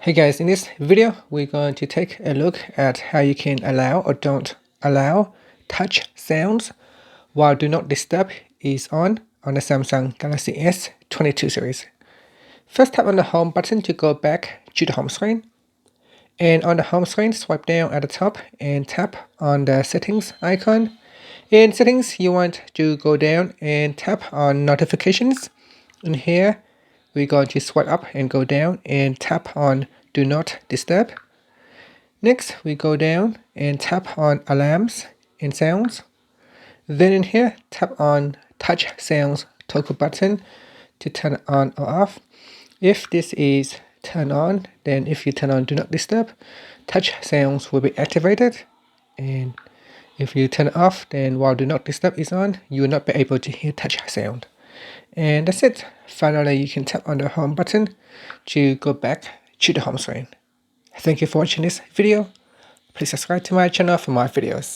Hey guys, in this video, we're going to take a look at how you can allow or don't allow touch sounds while Do Not Disturb is on the Samsung Galaxy S22 series. First, tap on the home button to go back to the home screen. And on the home screen, swipe down at the top and tap on the settings icon. In settings, you want to go down and tap on notifications. And here, we're going to swipe up and go down and tap on Do Not Disturb. Next, we go down and tap on Alarms and Sounds. Then in here, tap on Touch Sounds toggle button to turn it on or off. If this is turned on, then if you turn on Do Not Disturb, touch sounds will be activated. And if you turn it off, then while Do Not Disturb is on, you will not be able to hear touch sound. And that's it. Finally, you can tap on the home button to go back to the home screen. Thank you for watching this video. Please subscribe to my channel for more videos.